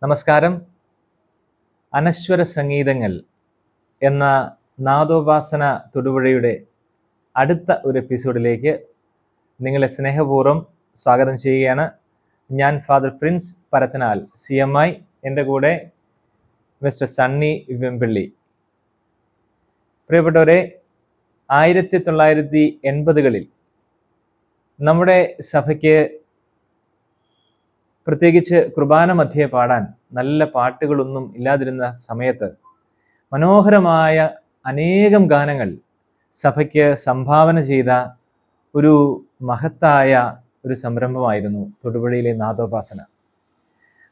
നമസ്കാരം. അനശ്വര സംഗീതങ്ങൾ എന്ന നാദോപാസന തൊടുപുഴയുടെ അടുത്ത ഒരു എപ്പിസോഡിലേക്ക് നിങ്ങളെ സ്നേഹപൂർവ്വം സ്വാഗതം ചെയ്യുകയാണ്. ഞാൻ ഫാദർ പ്രിൻസ് പരത്തനാൽ, CMI. എൻ്റെ കൂടെ മിസ്റ്റർ സണ്ണി വെമ്പിള്ളി. പ്രിയപ്പെട്ടവരെ, 1980-കളിൽ നമ്മുടെ സഭയ്ക്ക് പ്രത്യേകിച്ച് കുർബാന മധ്യേ പാടാൻ നല്ല പാട്ടുകളൊന്നും ഇല്ലാതിരുന്ന സമയത്ത് മനോഹരമായ അനേകം ഗാനങ്ങൾ സഭയ്ക്ക് സംഭാവന ചെയ്ത ഒരു മഹത്തായ ഒരു സംരംഭമായിരുന്നു തൊടുപുഴയിലെ നാദോപാസന.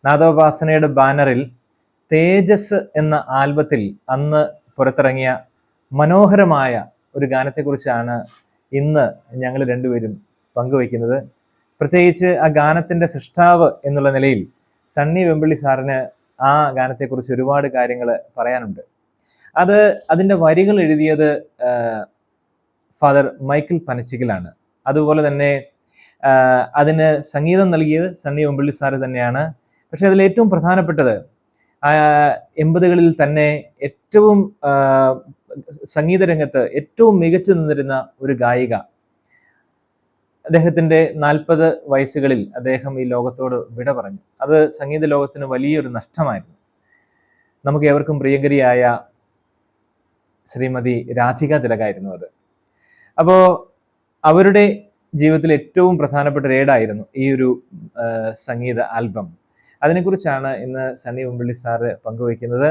നാദോപാസനയുടെ ബാനറിൽ തേജസ് എന്ന ആൽബത്തിൽ അന്ന് പുറത്തിറങ്ങിയ മനോഹരമായ ഒരു ഗാനത്തെക്കുറിച്ചാണ് ഇന്ന് ഞങ്ങൾ രണ്ടുപേരും പങ്കുവയ്ക്കുന്നത്. പ്രത്യേകിച്ച് ആ ഗാനത്തിൻ്റെ സൃഷ്ടാവ് എന്നുള്ള നിലയിൽ സണ്ണി വെമ്പിള്ളി സാറിന് ആ ഗാനത്തെക്കുറിച്ച് ഒരുപാട് കാര്യങ്ങൾ പറയാനുണ്ട്. അതിൻ്റെ വരികൾ എഴുതിയത് ഫാദർ മൈക്കിൾ പനച്ചിക്കലാണ്. അതുപോലെ തന്നെ അതിന് സംഗീതം നൽകിയത് സണ്ണി വെമ്പിള്ളി സാറ് തന്നെയാണ്. പക്ഷെ അതിൽ ഏറ്റവും പ്രധാനപ്പെട്ടത് 80-കളിൽ തന്നെ ഏറ്റവും സംഗീത രംഗത്ത് ഏറ്റവും മികച്ചു നിന്നിരുന്ന ഒരു ഗായിക. അദ്ദേഹത്തിൻ്റെ 40 വയസ്സുകളിൽ അദ്ദേഹം ഈ ലോകത്തോട് വിട പറഞ്ഞു. അത് സംഗീത ലോകത്തിന് വലിയൊരു നഷ്ടമായിരുന്നു. നമുക്ക് ഏവർക്കും പ്രിയങ്കരിയായ ശ്രീമതി രാധിക തിലകായിരുന്നു അത്. അപ്പോൾ അവരുടെ ജീവിതത്തിൽ ഏറ്റവും പ്രധാനപ്പെട്ട രേഡായിരുന്നു ഈ ഒരു സംഗീത ആൽബം. അതിനെക്കുറിച്ചാണ് ഇന്ന് സണ്ണി വെമ്പിള്ളി സാറ് പങ്കുവയ്ക്കുന്നത്.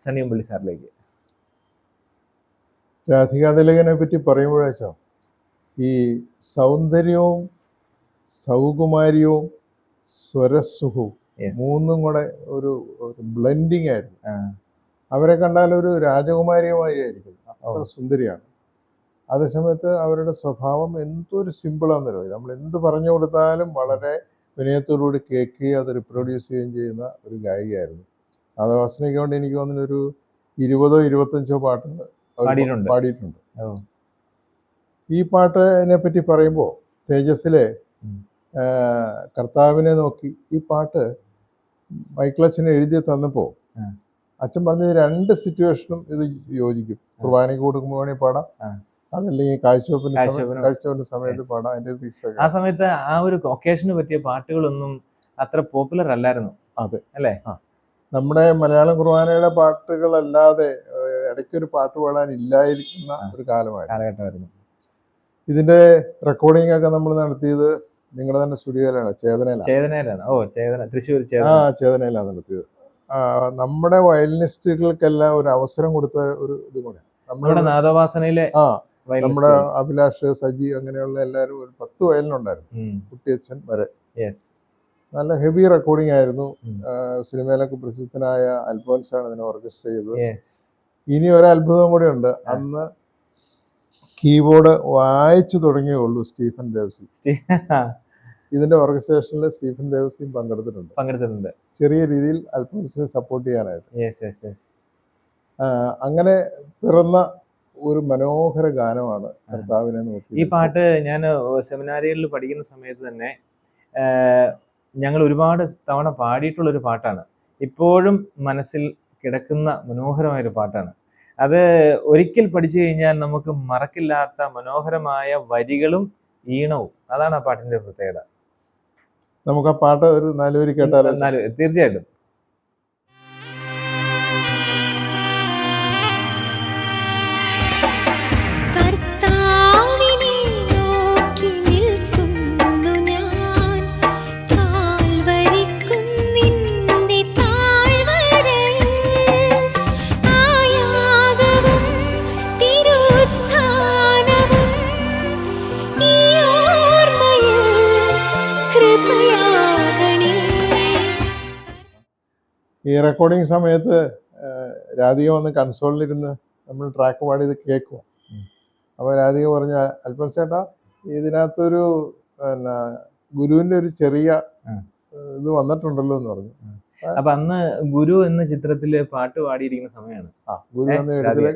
സണ്ണി വെമ്പിള്ളി സാറിലേക്ക്. രാധിക തിലകനെ പറ്റി പറയുമ്പോഴേച്ചോ, ഈ സൗന്ദര്യവും സൗകുമാര്യവും സ്വരസുഖവും മൂന്നും കൂടെ ഒരു ബ്ലെൻഡിങ് ആയിരുന്നു. അവരെ കണ്ടാൽ ഒരു രാജകുമാരിയുമായിരിക്കും, അത്ര സുന്ദരിയാണ്. അതേസമയത്ത് അവരുടെ സ്വഭാവം എന്തൊരു സിമ്പിളാണെന്നല്ലോ. നമ്മൾ എന്ത് പറഞ്ഞു കൊടുത്താലും വളരെ വിനയത്തോടുകൂടി കേൾക്കുകയും അത് റിപ്രൊഡ്യൂസ് ചെയ്യുകയും ചെയ്യുന്ന ഒരു ഗായികയായിരുന്നു. നാദവാസനയ്ക്ക് കൊണ്ട് എനിക്ക് തോന്നുന്ന ഒരു 20-25 പാട്ടുകൾ പാടിയിട്ടുണ്ട്. ഈ പാട്ടിനെ പറ്റി പറയുമ്പോൾ തേജസ്സിലെ കർത്താവിനെ നോക്കി ഈ പാട്ട് മൈക്കിളച്ചനെ എഴുതി തന്നപ്പോൾ അച്ഛൻ പറഞ്ഞത് 2 സിറ്റുവേഷനും ഇത് യോജിക്കും. കുർബാനയ്ക്ക് കൊടുക്കുമ്പോൾ വേണമെങ്കിൽ പാടാം, അതല്ലെങ്കിൽ കാഴ്ചവെപ്പിന്റെ സമയത്ത് പാടാം. ആ സമയത്ത് ആ ഒരു ഒക്കേഷന് പറ്റിയ പാട്ടുകളൊന്നും അത്ര പോപ്പുലർ അല്ലായിരുന്നു. അതെ അല്ലേ? നമ്മുടെ മലയാളം കുർബാനയുടെ പാട്ടുകളല്ലാതെ ഇടയ്ക്കൊരു പാട്ട് പാടാൻ ഇല്ലായിരിക്കുന്ന ഒരു കാലഘട്ടമായിരുന്നു. ഇതിന്റെ റെക്കോർഡിംഗ് ഒക്കെ നമ്മൾ നടത്തിയത് നിങ്ങളുടെ തന്നെ സ്റ്റുഡിയോയിലാണ്, ചേതനയിലാണ്. ചേതനയിലാണ് നടത്തിയത്. നമ്മുടെ വയലിനിസ്റ്റുകൾക്കെല്ലാം ഒരു അവസരം കൊടുത്ത ഒരു ഇത് കൂടെ. നമ്മുടെ നാദോപാസനയിലെ നമ്മുടെ അഭിലാഷ്, സജി, അങ്ങനെയുള്ള എല്ലാവരും ഒരു 10 വയലിനുണ്ടായിരുന്നു, കുട്ടിയച്ഛൻ വരെ. നല്ല ഹെവി റെക്കോർഡിംഗ് ആയിരുന്നു. സിനിമയിലൊക്കെ പ്രസിദ്ധനായ അൽഫോൻസാണ് ഇതിനെ ഓർക്കസ്ട്ര ചെയ്തത്. ഇനി ഒരു അത്ഭുതം കൂടെ ഉണ്ട്. അന്ന് കീബോർഡ് വായിച്ചു തുടങ്ങിയേ ഉള്ളൂ സ്റ്റീഫൻ ദേവസി. ഇതിന്റെ ഓർക്കസ്ട്രേഷനിൽ സ്റ്റീഫൻ ദേവസിയും പങ്കെടുത്തിട്ടുണ്ട്, ചെറിയ രീതിയിൽ അൽഫോൻസിനെ സപ്പോർട്ട് ചെയ്യാനായിട്ട്. അങ്ങനെ പിറന്ന ഒരു മനോഹര ഗാനമാണ് കർത്താവിനെ നോക്കി. ഈ പാട്ട് ഞാൻ സെമിനാരികളിൽ പഠിക്കുന്ന സമയത്ത് തന്നെ ഞങ്ങൾ ഒരുപാട് തവണ പാടിയിട്ടുള്ളൊരു പാട്ടാണ്. ഇപ്പോഴും മനസ്സിൽ കിടക്കുന്ന മനോഹരമായൊരു പാട്ടാണ്. അത് ഒരിക്കൽ പഠിച്ചു കഴിഞ്ഞാൽ നമുക്ക് മറക്കില്ലാത്ത മനോഹരമായ വരികളും ഈണവും. അതാണ് ആ പാട്ടിന്റെ പ്രത്യേകത. നമുക്ക് ആ പാട്ട് ഒരു 4 വരി കേട്ടാലോ? തീർച്ചയായിട്ടും. ഈ റെക്കോർഡിങ് സമയത്ത് രാധിക വന്ന് കൺസോളിലിരുന്ന് നമ്മൾ ട്രാക്ക് പാടിയത് കേൾക്കും. അപ്പോൾ രാധിക പറഞ്ഞ, അൽഫോൻസ് ചേട്ടാ ഇതിനകത്തൊരു ഗുരുവിന്റെ ഒരു ചെറിയ ഇത് വന്നിട്ടുണ്ടല്ലോ എന്ന് പറഞ്ഞു. അപ്പൊ അന്ന് ഗുരു എന്ന ചിത്രത്തില് പാട്ട് പാടിയിരിക്കുന്ന സമയമാണ്. ഗുരു എന്ന ഇടത്തില്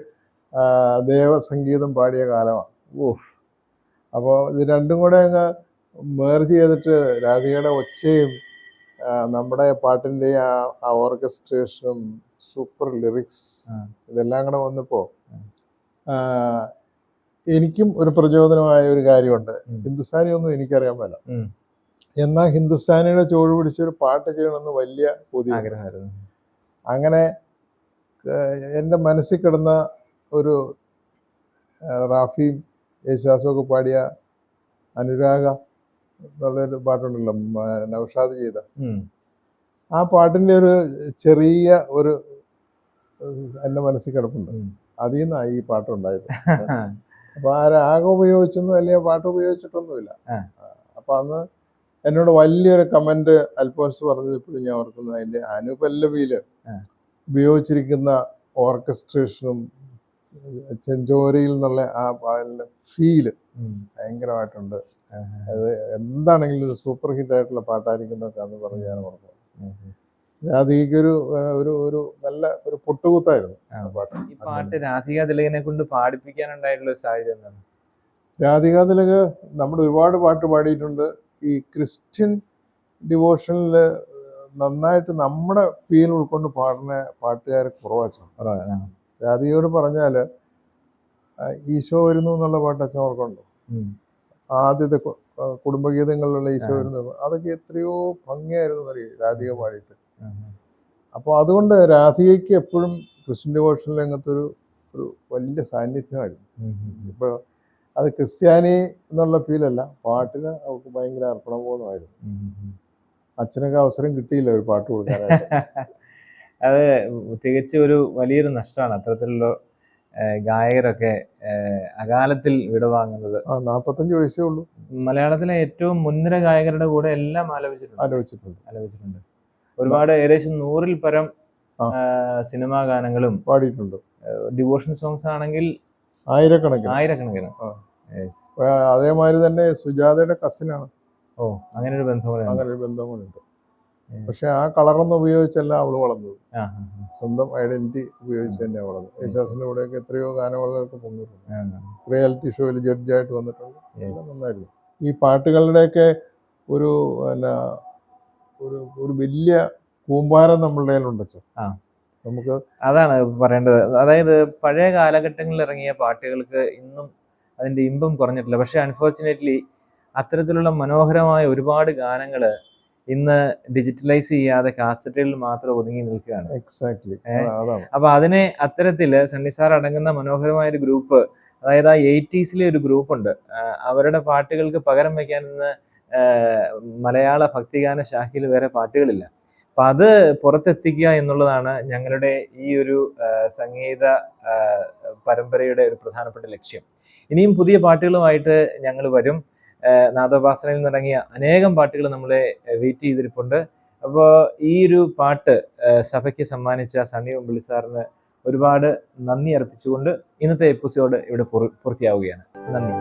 ദേവസംഗീതം പാടിയ കാലമാണ്. അപ്പോൾ ഇത് രണ്ടും കൂടെ അങ്ങ് മേർജ് ചെയ്തിട്ട് രാധികയുടെ ഒച്ചയും നമ്മുടെ പാട്ടിൻ്റെ ആ ഓർക്കസ്ട്രേഷനും സൂപ്പർ ലിറിക്സ് ഇതെല്ലാം കൂടെ വന്നപ്പോൾ എനിക്കും ഒരു പ്രചോദനമായ ഒരു കാര്യമുണ്ട്. ഹിന്ദുസ്ഥാനി ഒന്നും എനിക്കറിയാൻ മേല, എന്നാൽ ഹിന്ദുസ്ഥാനിയുടെ ചുവട് പിടിച്ചൊരു പാട്ട് ചെയ്യണമെന്ന് വലിയ ആഗ്രഹമായിരുന്നു. അങ്ങനെ എൻ്റെ മനസ്സിൽ കിടന്ന ഒരു റാഫിയും യേശുദാസും ഒക്കെ പാടിയ അനുരാഗ എന്നുള്ളൊരു പാട്ടുണ്ടല്ലോ, നൗഷാദ് ചെയ്ത, ആ പാട്ടിൻ്റെ ഒരു ചെറിയ ഒരു എൻ്റെ മനസ്സിൽ കിടപ്പുണ്ട്. അതിൽ നിന്നാണ് ഈ പാട്ടുണ്ടായത്. അപ്പോൾ ആ രാഗം ഉപയോഗിച്ചൊന്നും അല്ലെങ്കിൽ പാട്ട് ഉപയോഗിച്ചിട്ടൊന്നുമില്ല. അപ്പോൾ അന്ന് എന്നോട് വലിയൊരു കമന്റ് അൽഫോൻസ് പറഞ്ഞത് ഇപ്പോഴും ഞാൻ ഓർക്കുന്നു. അതിൻ്റെ അനുപല്ലവിയിൽ ഉപയോഗിച്ചിരിക്കുന്ന ഓർക്കസ്ട്രേഷനും ചെഞ്ചോരയിൽ നിന്നുള്ള ആ ഫീല് ഭയങ്കരമായിട്ടുണ്ട്. അത് എന്താണെങ്കിലും ഒരു സൂപ്പർ ഹിറ്റ് ആയിട്ടുള്ള പാട്ടായിരിക്കുന്നൊക്കെ അന്ന് പറഞ്ഞ് ഞാൻ ഓർക്കുന്നു. രാധികയ്ക്കൊരു ഒരു ഒരു നല്ല ഒരു പൊട്ടുകുത്തായിരുന്നു ആ പാട്ട്. ഈ പാട്ട് രാധിക തിലകനെ കൊണ്ട് പാടിപ്പിക്കാനുണ്ടായിട്ടുള്ള ഒരു സാഹചര്യം എന്താണ്? രാധിക തിലക നമ്മുടെ ഒരുപാട് പാട്ട് പാടിയിട്ടുണ്ട്. ഈ ക്രിസ്ത്യൻ ഡിവോഷനിൽ നന്നായിട്ട് നമ്മുടെ ഫീൽ ഉൾക്കൊണ്ട് പാടുന്ന പാട്ടുകാർ കുറവാണ്. രാധികയോട് പറഞ്ഞാൽ ഈശോ വരുന്നു എന്നുള്ള പാട്ട് അച്ഛൻ ഓർക്കുന്നുണ്ടോ? ആദ്യത്തെ കുടുംബഗീതങ്ങളിലുള്ള ഈശോ വരുന്നു, അതൊക്കെ എത്രയോ ഭംഗിയായിരുന്നു അറിയാം രാധിക പാടിയിട്ട്. അപ്പോൾ അതുകൊണ്ട് രാധികയ്ക്ക് എപ്പോഴും ക്രിസ്ത്യൻ ഡിവോഷൻ രംഗത്തൊരു ഒരു വലിയ സാന്നിധ്യമായിരുന്നു. ഇപ്പോൾ അത് ക്രിസ്ത്യാനി എന്നുള്ള ഫീലല്ല, പാട്ടിന് അവർക്ക് ഭയങ്കര അർപ്പണബോധമായിരുന്നു. അച്ഛനൊക്കെ അവസരം കിട്ടിയില്ല ഒരു പാട്ട് കൊടുക്കാനായിട്ട്. അത് തികച്ചും ഒരു വലിയൊരു നഷ്ടമാണ് അത്തരത്തിലുള്ള ഗായകരൊക്കെ അകാലത്തിൽ വിടവാങ്ങുന്നത്. 45 വയസ്സേ ഉള്ളൂ. മലയാളത്തിലെ ഏറ്റവും മുൻനിര ഗായകരുടെ കൂടെ എല്ലാം ആലപിച്ചിട്ടുണ്ട്. ഒരുപാട് ഏകദേശം 100-ൽ പരം സിനിമാ ഗാനങ്ങളും പാടിയിട്ടുണ്ട്. ഡിവോഷൻ സോങ്സ് ആണെങ്കിൽ ആയിരക്കണക്കിന്. അതേമാതിരി തന്നെ സുജാതയുടെ കസിനാണ്. അങ്ങനെ ഒരു ബന്ധമുണ്ട്. പക്ഷെ ആ കളറൊന്നും ഉപയോഗിച്ചല്ല അവള് വളർന്നത്, സ്വന്തം ഐഡന്റിറ്റി ഉപയോഗിച്ച് തന്നെ വളർന്നു. യേശുദാസിന്റെ കൂടെയൊക്കെ എത്രയോ ഗാനമേളകൾക്ക് പൊങ്ങിയിട്ടുണ്ട്. റിയാലിറ്റി ഷോയിൽ ജഡ്ജായിട്ട് വന്നിട്ടുണ്ട്. നന്നായിരുന്നു. ഈ പാട്ടുകളുടെയൊക്കെ ഒരു ഒരു വലിയ കൂമ്പാരം നമ്മളുടെ കയ്യിലുണ്ട്. നമുക്ക് അതാണ് പറയേണ്ടത്. അതായത് പഴയ കാലഘട്ടങ്ങളിൽ ഇറങ്ങിയ പാട്ടുകൾക്ക് ഇന്നും അതിന്റെ ഇമ്പം കുറഞ്ഞിട്ടില്ല. പക്ഷെ അൺഫോർച്ചുനേറ്റ്ലി അത്തരത്തിലുള്ള മനോഹരമായ ഒരുപാട് ഗാനങ്ങള് ഇന്ന് ഡിജിറ്റലൈസ് ചെയ്യാതെ കാസറ്റുകളിൽ മാത്രം ഒതുങ്ങി നിൽക്കുകയാണ്. എക്സാക്ട്ലി. അപ്പൊ അതിനെ അത്തരത്തില് സണ്ണി സാർ അടങ്ങുന്ന മനോഹരമായ ഒരു ഗ്രൂപ്പ്, അതായത് ആ 80s ഒരു ഗ്രൂപ്പ് ഉണ്ട്. അവരുടെ പാട്ടുകൾക്ക് പകരം വയ്ക്കാൻ ഇന്ന് മലയാള ഭക്തിഗാന ശാഖയിൽ വേറെ പാട്ടുകളില്ല. അപ്പൊ അത് പുറത്തെത്തിക്കുക എന്നുള്ളതാണ് ഞങ്ങളുടെ ഈ ഒരു സംഗീത പരമ്പരയുടെ ഒരു പ്രധാനപ്പെട്ട ലക്ഷ്യം. ഇനിയും പുതിയ പാട്ടുകളുമായിട്ട് ഞങ്ങൾ വരും. നാദോപാസനയിൽ നിന്നിറങ്ങിയ അനേകം പാട്ടുകൾ നമ്മളെ വെയിറ്റ് ചെയ്തിരിപ്പുണ്ട്. അപ്പോൾ ഈ ഒരു പാട്ട് സഭയ്ക്ക് സമ്മാനിച്ച സണ്ണി മുമ്പിളി സാറിന് ഒരുപാട് നന്ദി അർപ്പിച്ചുകൊണ്ട് ഇന്നത്തെ എപ്പിസോഡ് ഇവിടെ പൂർത്തിയാവുകയാണ്. നന്ദി.